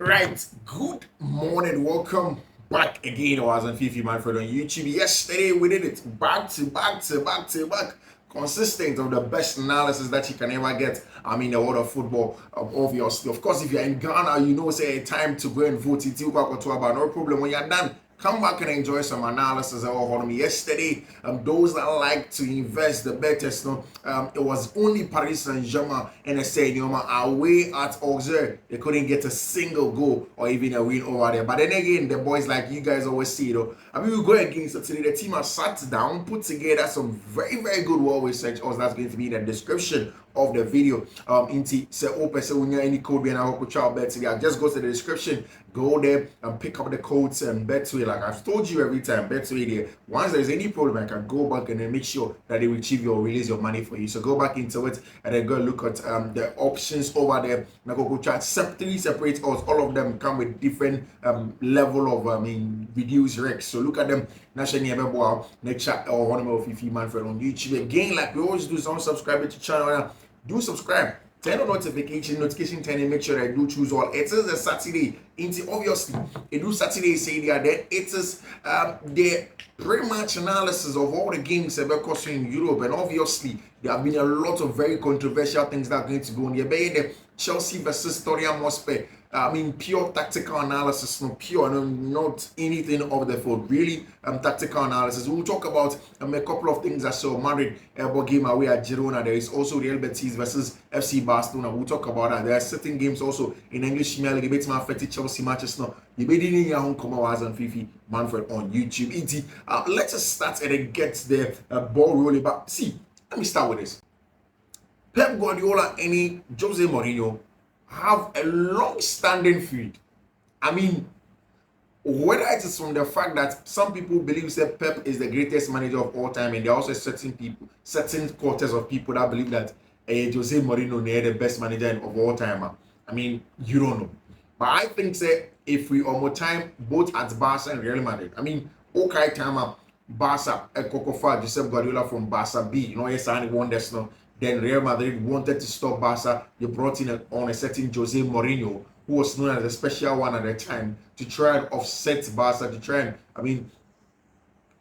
Right, good morning. Welcome back again. I was on Fiifi-Manfred on YouTube. Yesterday we did it back to back to back to back. Consistent of the best analysis that you can ever get. I mean, the world of football, obviously. Of course, if you're in Ghana, you know, say time to go and vote. It's no problem. When you're done, come back and enjoy some analysis of me yesterday. Those that like to invest the betters, no, it was only Paris Saint-Germain and the stadium away at Auxerre. They couldn't get a single goal or even a win over there. But then again, the boys, like you guys always see, though, I mean, we go against it today. The team has sat down, put together some very, very good well research. Also, that's going to be in the description of the video. Inti say open so when you any code when I hope child bet together. Just go to the description, go there and pick up the codes and Betway. Like I've told you every time, Betway there. Once there's any problem, I can go back and then make sure that they retrieve your release your money for you. So go back into it and then go look at the options over there. Now go chat separate us. All of them come with different level of reduced recs. So look at them. National Nebel, next chat or one of Fiifi-Manfred on YouTube. Again, like we always do, some subscribe to the channel. Do subscribe, turn on notification turn and make sure that I do choose all. It is a Saturday, obviously it do Saturday say there. Then it is the pre-match analysis of all the games that were cost in Europe, and obviously there have been a lot of very controversial things that are going to go on. The Chelsea versus Tottenham Hotspur. I mean, pure tactical analysis, not anything of the field. Really, tactical analysis. We'll talk about a couple of things I saw. Madrid game away at Girona. There is also Real Betis versus FC Barcelona. We'll talk about that. There are certain games also in English Premier League. It's my affected Chelsea matches now. You made it in your home come was on Fiifi-Manfred on YouTube. Let us start and get the ball rolling. But see, let me start with this. Pep Guardiola and Jose Mourinho have a long-standing feud. I mean, whether it is from the fact that some people believe that Pep is the greatest manager of all time, and there are also certain quarters of people that believe that Jose Mourinho is the best manager of all time. I mean, you don't know. But I think that if we more time both at Barca and Real Madrid, I mean, okay, time Barca, Kokofa, Josep Guardiola from Barca B, yes, I won this now. Then Real Madrid wanted to stop Barca. They brought in on a certain Jose Mourinho, who was known as a special one at the time, to try and offset Barca, to try and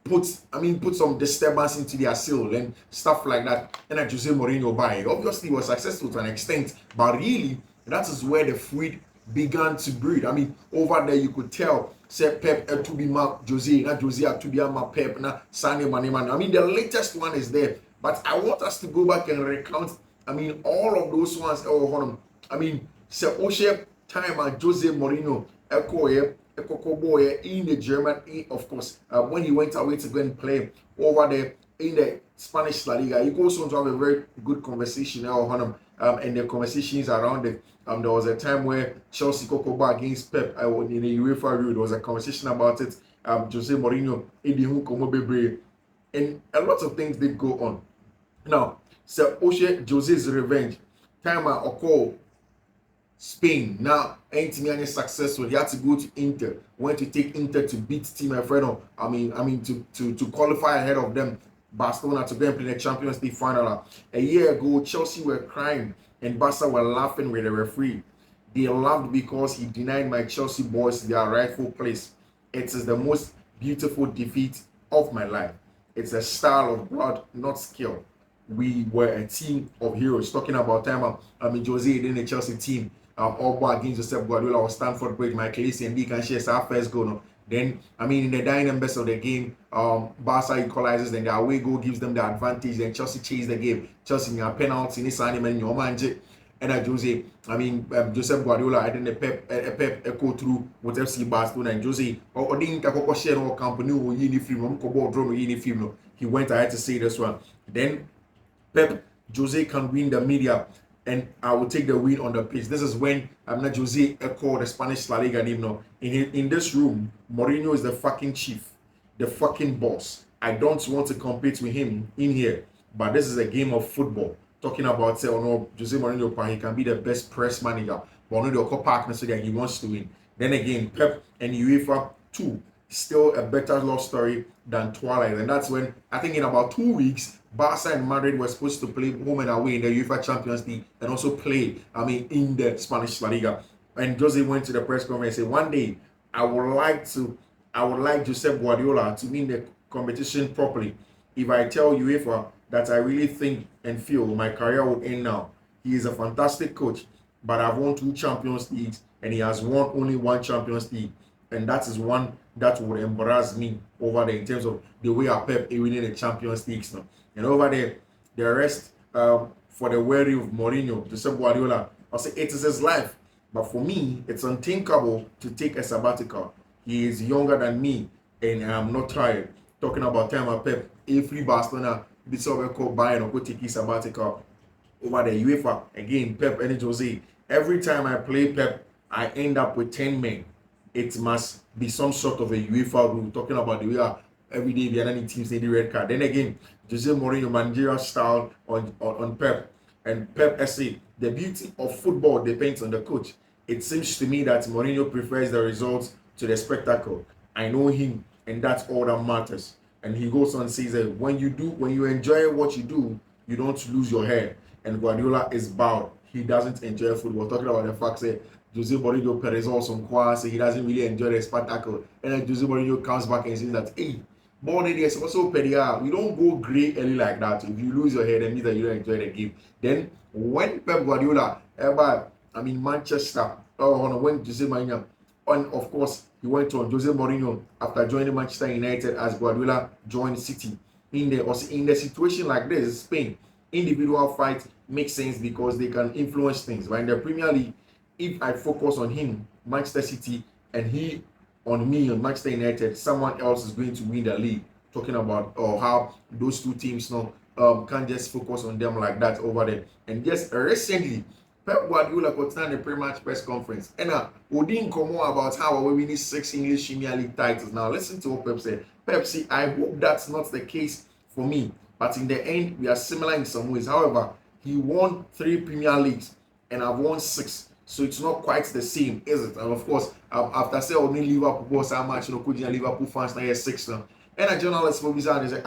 put some disturbance into their seal and stuff like that. And Jose Mourinho obviously was successful to an extent, but really that is where the feud began to breed. I mean, over there you could tell say Pep to be ma Jose, not Jose to be ma Pep, na Sane Maneman. I mean, the latest one is there. But I want us to go back and recount, I mean, all of those ones. I mean, say Oshe time at Jose Mourinho, in the German, of course, when he went away to go and play over there in the Spanish La Liga, he goes on to have a very good conversation and the conversations around it. There was a time where Chelsea Kokoba against Pep in the UEFA Road. There was a conversation about it. Jose Mourinho, and a lot of things did go on. Now, Sir Oshe Jose's revenge. Time I call Spain. Now, ain't any successful. He had to go to Inter. Went to take Inter to beat Team Alfredo. To qualify ahead of them. Barcelona to go and play the Champions League final. A year ago, Chelsea were crying and Barca were laughing with the referee. They laughed because he denied my Chelsea boys their rightful place. It is the most beautiful defeat of my life. It's a style of blood, not skill. We were a team of heroes. Talking about time, Jose in the Chelsea team, all against Josep Guardiola or Stanford Bridge, Michael Essien, and D can share our first goal. No? Then, in the dying best of the game, Barca equalizes, then the away goal gives them the advantage. Then Chelsea chase the game. Chelsea in a penalty, in your man. And Jose, Josep Guardiola, I didn't Pep echo through with FC Barcelona and Jose, or didn't share no company or uniform, uniform. He went ahead to say this one. Then Pep, Jose can win the media, and I will take the win on the pitch. This is when not Jose echo the Spanish La Liga name. In this room, Mourinho is the fucking chief, the fucking boss. I don't want to compete with him in here, but this is a game of football. Talking about Jose Mourinho, he can be the best press manager, but only the partner so that he wants to win. Then again, Pep and UEFA too, still a better love story than Twilight, and that's when I think in about 2 weeks, Barca and Madrid were supposed to play home and away in the UEFA Champions League and also play, in the Spanish La Liga. And Jose went to the press conference and said, one day I would like Josep Guardiola to win the competition properly. If I tell UEFA that I really think and feel my career will end now, he is a fantastic coach, but I've won 2 Champions Leagues and he has won only 1 Champions League. And that is one that would embarrass me over there in terms of the way our Pep is winning the Champions Leagues now. And over there, the rest for the weary of Mourinho, Josep Guardiola, I'll say it is his life. But for me, it's unthinkable to take a sabbatical. He is younger than me, and I'm not tired. Talking about time at Pep, every Barcelona, this over called Bayern or go take his sabbatical over the UEFA. Again, Pep and Jose. Every time I play Pep, I end up with 10 men. It must be some sort of a UEFA rule. Talking about the way every day the other teams need the red card. Then again, Jose Mourinho managerial style on Pep. And Pep say the beauty of football depends on the coach. It seems to me that Mourinho prefers the results to the spectacle. I know him, and that's all that matters. And he goes on and says that when you enjoy what you do, you don't lose your head. And Guardiola is bowed. He doesn't enjoy football. Talking about the fact that Jose Mourinho Perez also say he doesn't really enjoy the spectacle. And then Jose Mourinho comes back and says that, hey, ball is also Peria. We don't go grey early like that. If you lose your head, it means that you don't enjoy the game. Then when Pep Guardiola Manchester, when Jose Mourinho, and of course he went on Jose Mourinho after joining Manchester United as Guardiola joined City. In the situation like this, Spain, individual fights make sense because they can influence things. But in the Premier League, if I focus on him, Manchester City, and he on me on Manchester United, someone else is going to win the league. Talking about how those two teams can't just focus on them like that over there. And just recently, Pep Guardiola got in the pre-match press conference. And we didn't come on about how we win 6 English Premier League titles. Now listen to what Pep said. Pep said, I hope that's not the case for me. But in the end, we are similar in some ways. However, he won 3 Premier Leagues and I've won 6. So it's not quite the same, is it? And of course, after saying only Liverpool boss how much could Liverpool fans now 6 now. And a journalist for Visa and say,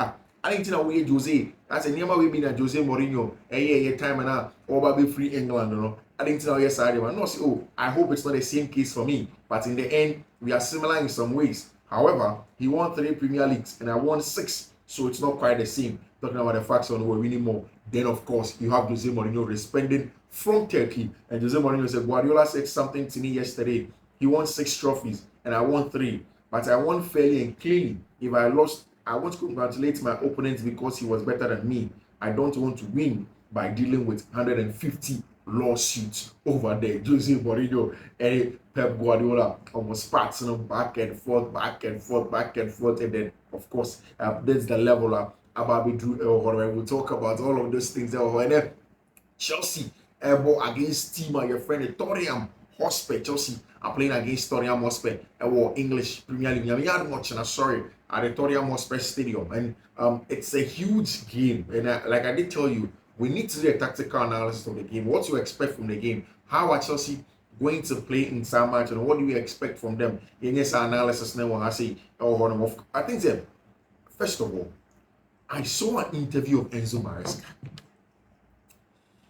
I think we Jose. That's a name we been a Jose Mourinho. A time and now over be free England, you know. I think yes, I do. No, say, I hope it's not the same case for me. But in the end, we are similar in some ways. However, he won 3 Premier Leagues and I won 6. So it's not quite the same. Talking about the facts on we're winning more. Then of course you have Jose Mourinho responding from Turkey. And Jose Mourinho said, Guardiola said something to me yesterday. He won 6 trophies and I won 3. But I won fairly and cleanly. If I lost, I want to congratulate my opponent because he was better than me. I don't want to win by dealing with 150 lawsuits over there. Jose Mourinho and Pep Guardiola almost sparks back and forth, and then of course that's the level Ababi Drew. We'll talk about all of those things. And then Chelsea against team your friend Tottenham Hotspur. Chelsea are playing against Tottenham Hotspur. English Premier League. I'm not watching. Sorry, at the Tottenham Hotspur Stadium, and it's a huge game. And like I did tell you, we need to do a tactical analysis of the game. What to expect from the game? How are Chelsea going to play in some match, and what do we expect from them? In this analysis, now I say, I think that first of all, I saw an interview of Enzo Maresca.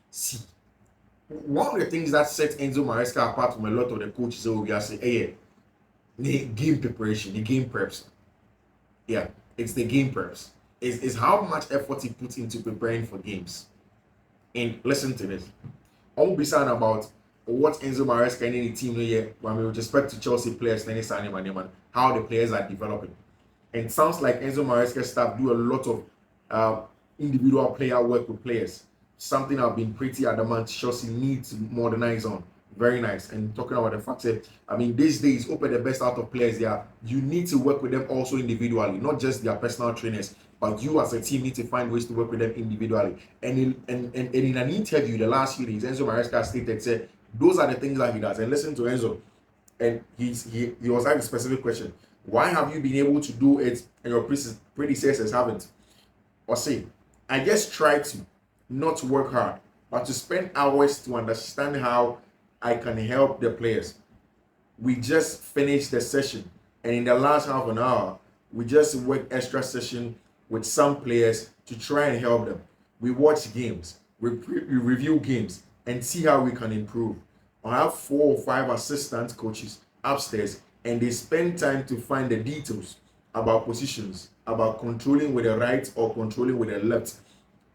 See, one of the things that sets Enzo Maresca apart from a lot of the coaches over here, say, hey, the game preparation, the game preps. Yeah, it's the game preps. It's how much effort he puts into preparing for games. And listen to this. I won't be saying about what Enzo Maresca and any team here, with respect to Chelsea players, how the players are developing. And it sounds like Enzo Maresca staff do a lot of individual player work with players. Something I've been pretty adamant Chelsea needs to modernize on. Very nice. And talking about the fact that, these days, open the best out of players there. You need to work with them also individually, not just their personal trainers, but you as a team need to find ways to work with them individually. And in an interview the last few days, Enzo Maresca stated, said, those are the things that he does. And listen to Enzo. And he was asked a specific question. Why have you been able to do it and your predecessors haven't? Or say, I just try to not work hard, but to spend hours to understand how I can help the players. We just finished the session, and in the last half an hour, we just worked extra session with some players to try and help them. We watch games, we review games, and see how we can improve. I have 4 or 5 assistant coaches upstairs, and they spend time to find the details about positions, about controlling with the right or controlling with the left,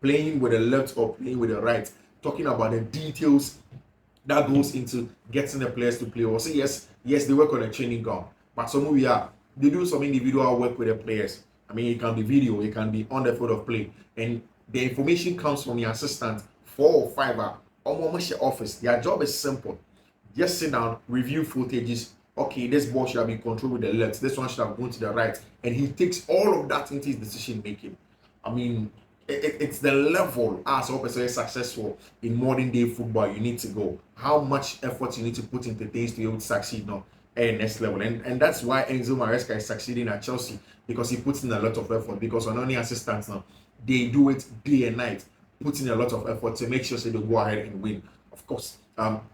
playing with the left or playing with the right, talking about the details that goes into getting the players to play. Or say yes, they work on a training ground, but some we are they do some individual work with the players. I mean, it can be video, it can be on the field of play, and the information comes from the assistant 4 or 5 are almost your office. Their job is simple: just sit down, review footages. Okay, this ball should have been controlled with the left, this one should have gone to the right, and he takes all of that into his decision making. I mean, it's the level as a person is successful in modern day football. You need to go how much effort you need to put into things to be able to succeed now at next level, and that's why Enzo Maresca is succeeding at Chelsea, because he puts in a lot of effort. Because on only assistants now, they do it day and night, putting a lot of effort to make sure they go ahead and win. Of course,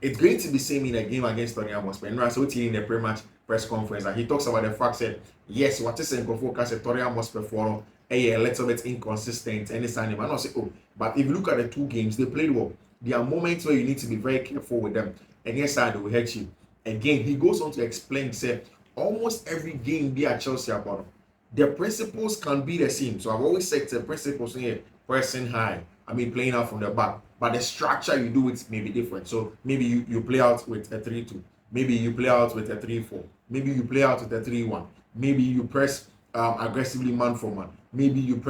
it's going to be same in a game against Tottenham Hotspur. And so in the pre-match press conference, and he talks about the fact that yes, what is in focus at Tottenham Hotspur for a little bit inconsistent and it's and I say, oh, but if you look at the 2 games, they played well. There are moments where you need to be very careful with them, and yes, they will hurt you. Again, he goes on to explain, say, almost every game they are Chelsea about the principles can be the same. So I've always said the principles here, pressing high, I mean playing out from the back, but the structure you do it may be different. So maybe you play out with a 3-2, maybe you play out with a 3-4, maybe you play out with a 3-1, maybe you press aggressively man for man, maybe you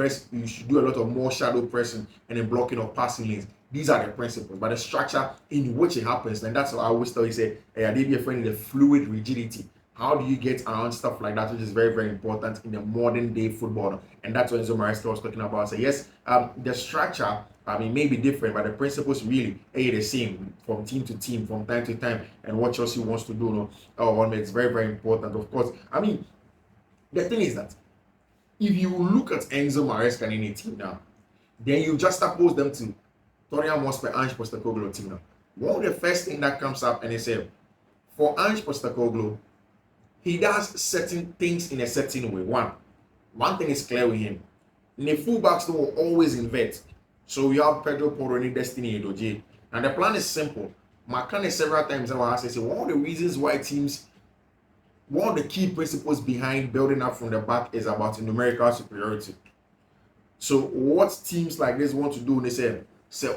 should do a lot of more shadow pressing and then blocking of passing lanes. These are the principles, but the structure in which it happens, and that's what I always tell you, say, hey, I did be a friend in the fluid rigidity. How do you get around stuff like that, which is very, very important in the modern day football? And that's what Enzo Maresca was talking about. So yes, the structure, I mean, may be different, but the principles really are the same from team to team, from time to time. And what Chelsea wants to do, it's very, very important. Of course, I mean, the thing is that if you look at Enzo Maresca in a team now, then you just oppose them to Tottenham Hotspur Ange Postecoglou team now. One of the first thing that comes up and they say, for Ange Postecoglou, he does certain things in a certain way. One thing is clear with him. In the fullbacks, they will always invert. So you have Pedro Porro and Destiny Edoje. And the plan is simple. Makane several times I say one of the reasons why teams, one of the key principles behind building up from the back is about numerical superiority. So what teams like this want to do, they say,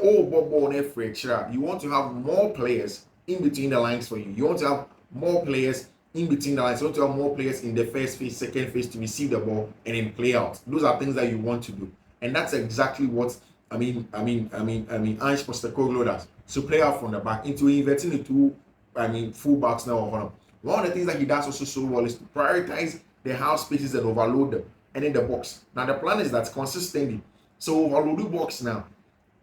oh, Bobo, you want to have more players in between the lines for you. You want to have more players in between the lines. You want to have more players in the first phase, second phase to receive the ball and then play out. Those are things that you want to do, and that's exactly what Ange Postecoglou does. So play out from the back into inverting the two, full backs now. One of the things that he does also so well is to prioritize the half spaces and overload them, and in the box. Now the plan is that consistently, so overload the box now,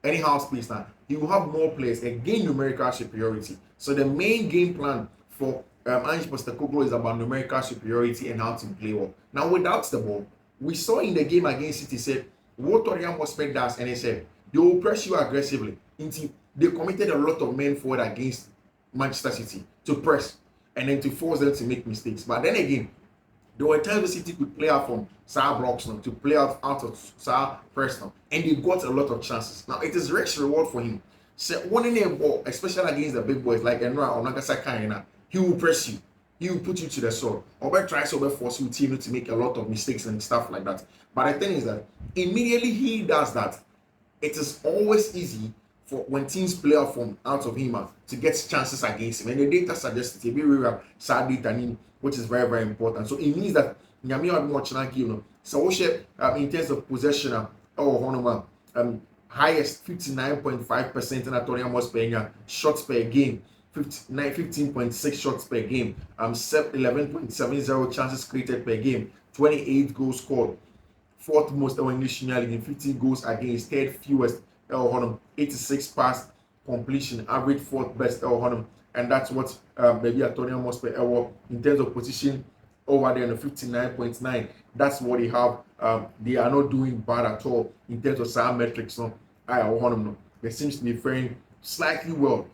any half space now, he will have more players and gain numerical superiority. So the main game plan for Ange Postecoglou is about numerical superiority and how to play well. Now, without the ball, we saw in the game against City, said what Tottenham Hotspur does, and he said they will press you aggressively. They committed a lot of men forward against Manchester City to press and then to force them to make mistakes. But then again, there were times the City could play out from Sir blocks now to play out of Sir press now, and they got a lot of chances. Now, it is rich reward for him. So, winning a ball, especially against the big boys like Enra or Nagasaki, he will press you. He will put you to the sword. Or tries to force you team to make a lot of mistakes and stuff like that. But the thing is that immediately he does that, it is always easy for when teams play out of him to get chances against him. And the data suggests it. We have sad data, which is very, very important. So it means that Nyami are watching that game. So in terms of possession, highest 59.5% in Tottenham Hotspur shots per game. 15.6 shots per game, 11.70 chances created per game, 28 goals scored, fourth most English Premier League, 15 goals against, third fewest, 86 pass completion, average fourth best, and that's what maybe Tottenham Hotspur in terms of position over there in the 59.9. That's what they have. They are not doing bad at all in terms of SAR metrics. They seems to be faring slightly well.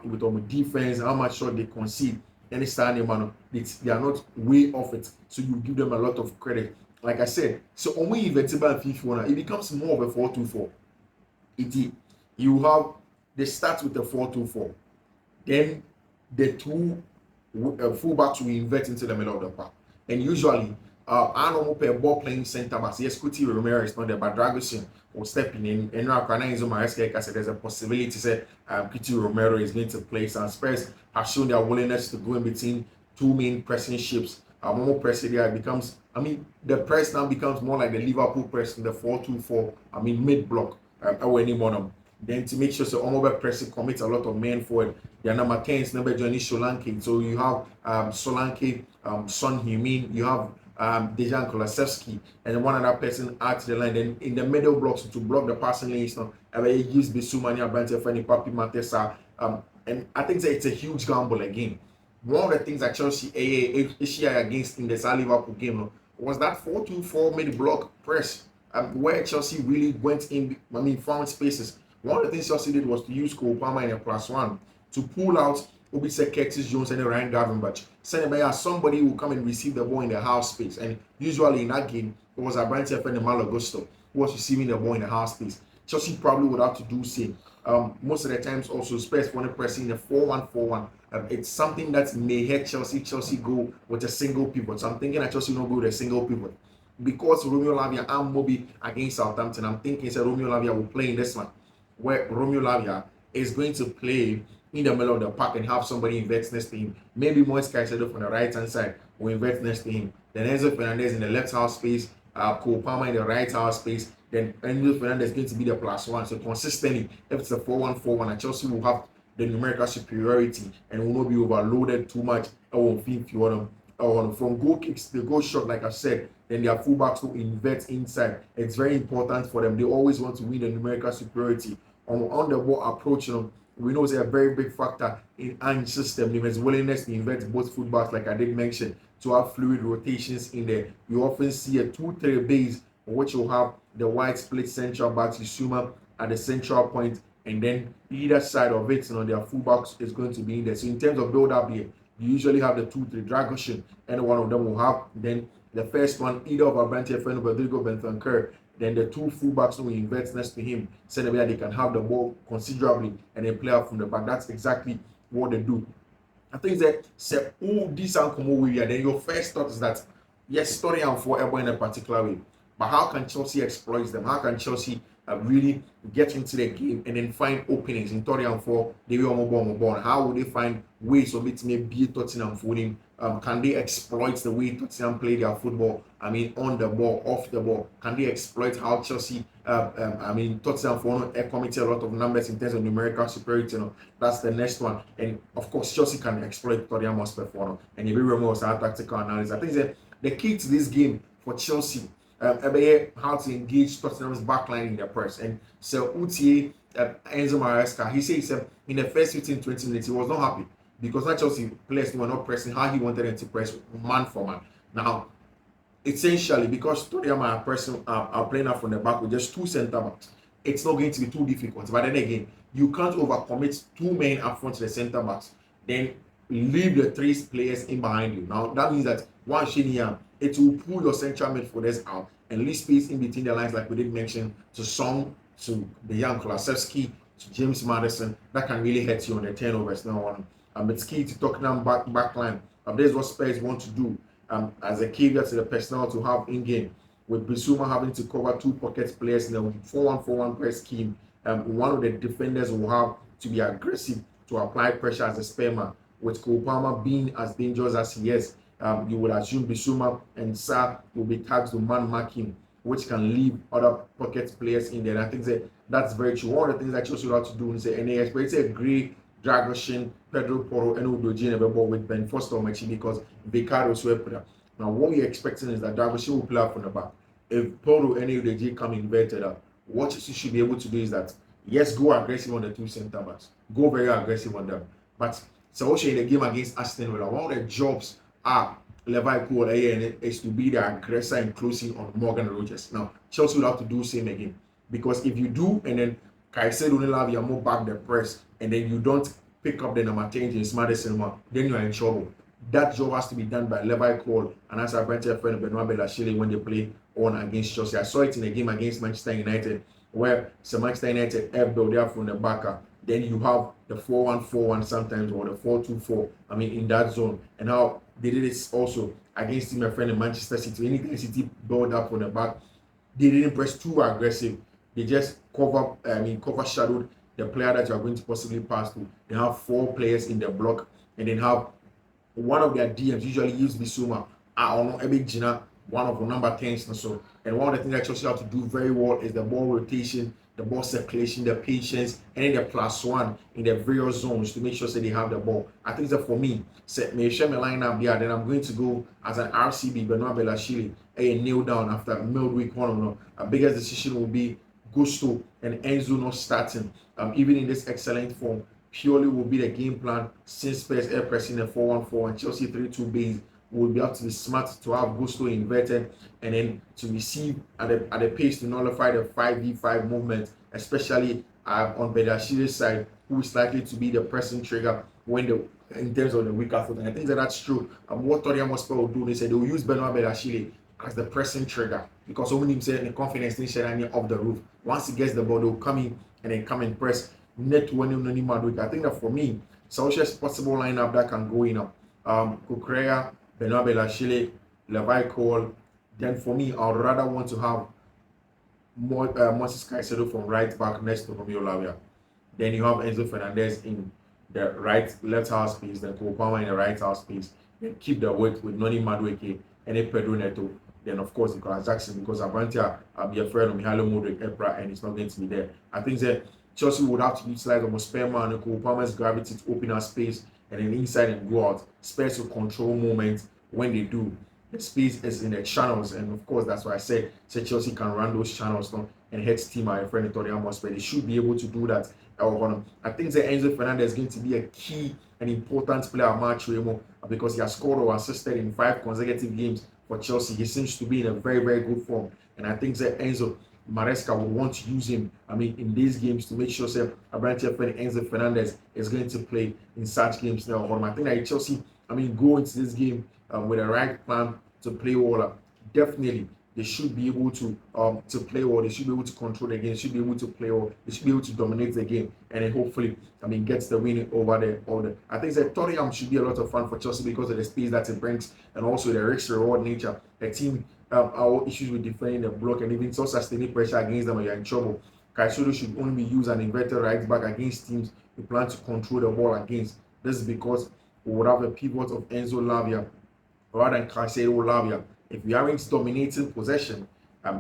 With defense, how much shot they concede, any standing man, they are not way off it. So you give them a lot of credit. Like I said, so only invertible and Fiifi-Manfred, it becomes more of a 4-2-4. You have they start with the 4-2-4. Then the two fullbacks will invert into the middle of the park. And usually, I don't know ball playing center backs. Yes, Kuti Romero is not there, but Dragusin will step in. And now, there's a possibility that Kuti Romero is going to play. Some Spurs have shown their willingness to go in between two main pressing ships. More pressing there becomes, the press now becomes more like the Liverpool press in the 4-2-4, mid block, or any one of them. Then to make sure so Omobe pressing commits a lot of men forward. Their number 10 is number Johnny Solanke. So you have Solanke, Son Heung-min, you have Dejan Kulusevski, and one other person out to the line. Then in the middle blocks to block the passing lanes now, he gives Bissouma, Brante, Fanny, Papi, Matessa. And I think that it's a huge gamble again. One of the things that Chelsea against in the Liverpool game was that 4-2-4 mid block press, where Chelsea really went in, found spaces. One of the things Chelsea did was to use Cole Palmer in a +1 to pull out Obisa, Curtis Jones, and Ryan Gravenberch. Somebody will come and receive the ball in the half space. And usually in that game, it was Abrante and Malo Gusto who was receiving the ball in the half space. Chelsea probably would have to do same. Most of the times also Spurs want to press in the 4-1-4-1. It's something that may hurt Chelsea. Chelsea go with a single pivot. So I'm thinking that Chelsea will not go with a single pivot. Because Romeo Lavia and Moby against Southampton, I'm thinking that Romeo Lavia will play in this one, where Romeo Lavia is going to play in the middle of the park and have somebody invert next to him. Maybe Moise Caicedo from the right hand side will invert next to him. Then Enzo Fernandez in the left half space, Cole Palmer in the right half space. Then Enzo Fernandez is going to be the +1. So consistently, if it's a 4-1-4-1, Chelsea will have the numerical superiority and will not be overloaded too much. From goal kicks, the goal shot, like I said, then their fullbacks will invert inside. It's very important for them. They always want to win the numerical superiority. On the ball approach, we know it's a very big factor in Ange's system. His willingness to invert both fullbacks, like I did mention, to have fluid rotations in there. You often see a 2-3 base, which will have the wide split central back Bissouma at the central point, and then either side of it, their fullbacks is going to be in there. So in terms of build-up here, you usually have the 2-3 Dragusin, and one of them will have then the first one, either of Abrante Feno, Rodrigo Bentancur. Then the two fullbacks will invert next to him, so that they can have the ball considerably and then play out from the back. That's exactly what they do. I think that this and come over here, then your first thought is that yes, Tottenham for everyone in a particular way. But how can Chelsea exploit them? How can Chelsea really get into the game and then find openings in Tottenham for the way on? How will they find ways of it to be Tottenham for them? Can they exploit the way Tottenham play their football? On the ball, off the ball. Can they exploit how Chelsea, Tottenham for committed a lot of numbers in terms of numerical superiority? That's the next one. And of course, Chelsea can exploit Tottenham Hotspur for them. And if we remember our tactical analysis, I think that the key to this game for Chelsea, how to engage Tottenham's backline in the press. And so Utie, Enzo Maresca, he says in the first 15-20 minutes he was not happy because not Chelsea players were not pressing how he wanted them to press man for man. Now, essentially, because Tottenham are playing out from the back with just two centre backs, it's not going to be too difficult. But then again, you can't overcommit two men up front to the centre backs, then leave the three players in behind you. Now that means that one here, it will pull your central midfielders out and leave space in between the lines, like we did mention, to Son, to Dejan Kulusevski, to James Maddison. That can really hurt you on the turnovers now. It's key to Tottenham back line. This is what Spurs want to do as a caveat to the personnel to have in game, with Bissouma having to cover two pocket players in the 4-1-4-1 press scheme. One of the defenders will have to be aggressive to apply pressure as a spare man. With Cole Palmer being as dangerous as he is, you would assume Bissouma and Sarr will be tasked to man marking, which can leave other pocket players in there. And I think that's very true. One of the things that Chelsea have to do is it's a great Dragusin, Pedro Porro, and Udoji never ball with Ben Foster because Vicario Suepra. Now, what we're expecting is that Dragusin will play up from the back. If Porro and Udoji come inverted up, what Chelsea should be able to do is that, yes, go aggressive on the two centre backs. Go very aggressive on them. But so also in the game against Aston Villa, one of the jobs Liverpool is to be the aggressor and closing on Morgan Rogers. Now, Chelsea will have to do the same again. Because if you do, and then Caicedo only have your more back the press, and then you don't pick up the number 10 in Madison, then you are in trouble. That job has to be done by Liverpool and as I went to a friend Benoit Belachile when they play on against Chelsea. I saw it in a game against Manchester United, where Manchester United built up from the back. Then you have the 4-1-4-1 sometimes, or the 4-2-4. In that zone. And how they did it also against my friend in Manchester City. Anything City build up on the back, they didn't press too aggressive. They just cover shadowed the player that you are going to possibly pass to. They have 4 players in the block, and then have one of their DMs, usually use Bissouma, or every Gina, one of the number 10s and so. And one of the things that Chelsea have to do very well is the ball rotation, the ball circulation, the patience, and then the +1 in the various zones to make sure that they have the ball. I think that for me, set me share my lineup there, then I'm going to go as an RCB, Benoit Belashile, a kneel down after midweek 1. Our biggest decision will be Gusto and Enzo not starting. Even in this excellent form, purely will be the game plan since Spurs air pressing the 4-1-4 and Chelsea 3-2 base. Will be able to be smart to have Gusto inverted and then to receive at the pace to nullify the 5v5 movement, especially on Bedashire's side, who is likely to be the pressing trigger in terms of the weaker foot. And I think that's true. What Tottenham will do, they said they will use Benoit Bedashire as the pressing trigger, because when him say the confidence they share off the roof. Once he gets the ball, they'll come in and then come and press net when Madrid. I think that for me, Solskjaer's possible lineup that can go in Kukurea, Benoit Belashile, Levi Cole. Then for me, I would rather want to have Moses Caicedo from right back next to Romeo Lavia. Then you have Enzo Fernandez in the left half space, then Cole Palmer in the right half space. Then keep the weight with Noni Madueke and Pedro Neto. Then of course Nicolas Jackson, because Abantia be a friend of Mihailo Modric, Epra, and it's not going to be there. I think that Chelsea would have to utilize almost Sperma and Cole Palmer's gravity to open up space and then inside and go out. Spurs will control moments when they do. The space is in the channels, and of course that's why I said Chelsea can run those channels and hit team my friend Tottenham Hotspur. They should be able to do that. I think that Enzo Fernandez is going to be a key and important player at March Remo, because he has scored or assisted in 5 consecutive games for Chelsea. He seems to be in a very, very good form, and I think that Enzo Maresca will want to use him in these games to make sure that Abrante friend Enzo Fernandez is going to play in such games now. I think that Chelsea go into this game with the right plan to play well. Definitely they should be able to play well. They should be able to control the game. They should be able to play well. They should be able to dominate the game, and then hopefully gets the win over the. I think that Tottenham should be a lot of fun for Chelsea because of the space that it brings, and also the risk reward nature. The team our issues with defending the block, and even so sustaining pressure against them when you're in trouble. Caicedo should only be used an inverted right back against teams we plan to control the ball against. This is because we would have a pivot of Enzo Lavia rather than Caicedo Lavia. If we aren't dominating possession,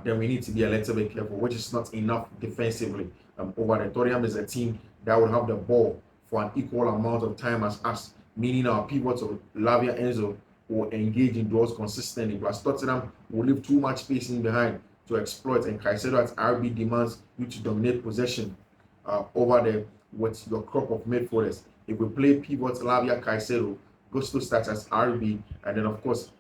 then we need to be a little bit careful, which is not enough defensively. Over the Tottenham is a team that will have the ball for an equal amount of time as us, meaning our pivots of Lavia Enzo will engage in duels consistently, plus Tottenham will leave too much space in behind to exploit, and Caicedo at RB demands you to dominate possession over there with your crop of midfielders. If we play pivots Lavia Caicedo, Gusto starts as RB, and then of course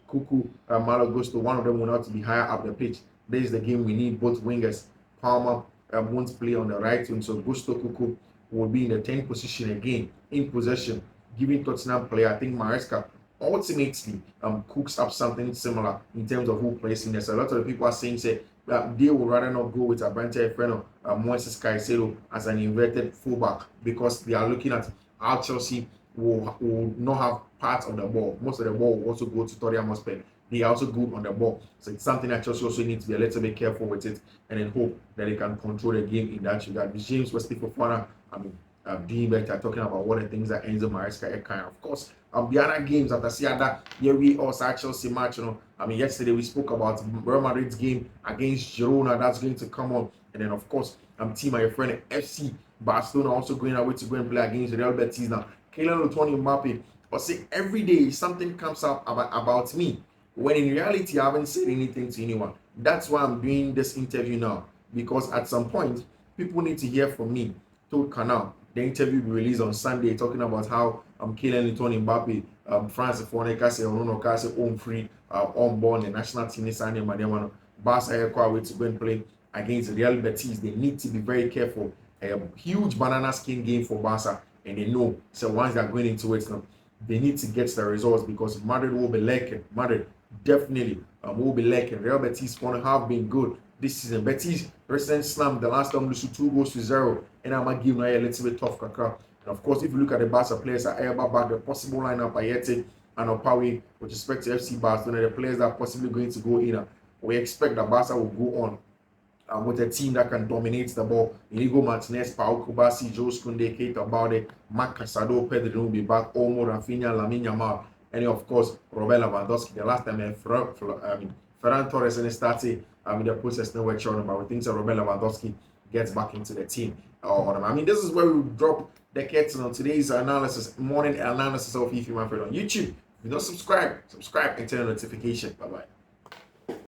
Kuku, Malo Gusto, one of them will have to be higher up the pitch. This is the game we need both wingers. Palmer won't play on the right wing, so Gusto Kuku will be in the 10th position again in possession, giving Tottenham player, I think Maresca ultimately cooks up something similar in terms of who plays in there. So a lot of the people are saying that they would rather not go with Abrante Freno, Moises Caicedo as an inverted fullback, because they are looking at how Chelsea will not have part of the ball. Most of the ball will also go to Tottenham Hotspur. They are also good on the ball. So it's something that Chelsea also need to be a little bit careful with it, and then hope that they can control the game in that regard. James Wesley Fofana, doing better, talking about what the things that Enzo Maresca can. Of course, the other games after Siada, here we also Chelsea match. Yesterday we spoke about Real Madrid's game against Girona. That's going to come on, and then of course, team my friend FC Barcelona also going away to go and play against Real Betis now. Kylian Mbappe, but see, every day something comes up about me, when in reality I haven't said anything to anyone. That's why I'm doing this interview now, because at some point people need to hear from me. Told Canal, the interview will be released on Sunday, talking about how Kylian Mbappe, France Fonica say Ononoka say home free, on board the national team is signing Mademano. Barca away to go and play against Real Betis. They need to be very careful. A huge banana skin game for Barca, and they know, so once they're going into it now, they need to get the results, because Madrid will be lacking. Madrid definitely will be lacking. Real Betis have been good, this season. Betis recent slam the last time lose 2-0, and I'm gonna give a little bit tough kaka. And of course, if you look at the Barca players, I ever back the possible lineup Ayete and Opawe with respect to FC Barcelona, the players that are possibly going to go in. We expect that Barca will go on with a team that can dominate the ball. Inigo Martinez, Pau Kubasi, Joe Skunde, Keita Balde, Marc Casado, Pedro will be back, Olmo, Rafinha, Lamine Yamal, and of course, Robert Lewandowski. The last time Ferran Torres and started the process nowhere showing, but we think that Robert Lewandowski gets back into the team. I mean, this is where we drop the curtain on today's analysis, morning analysis of Fiifi-Manfred on YouTube. If you don't subscribe and turn on notification. Bye-bye.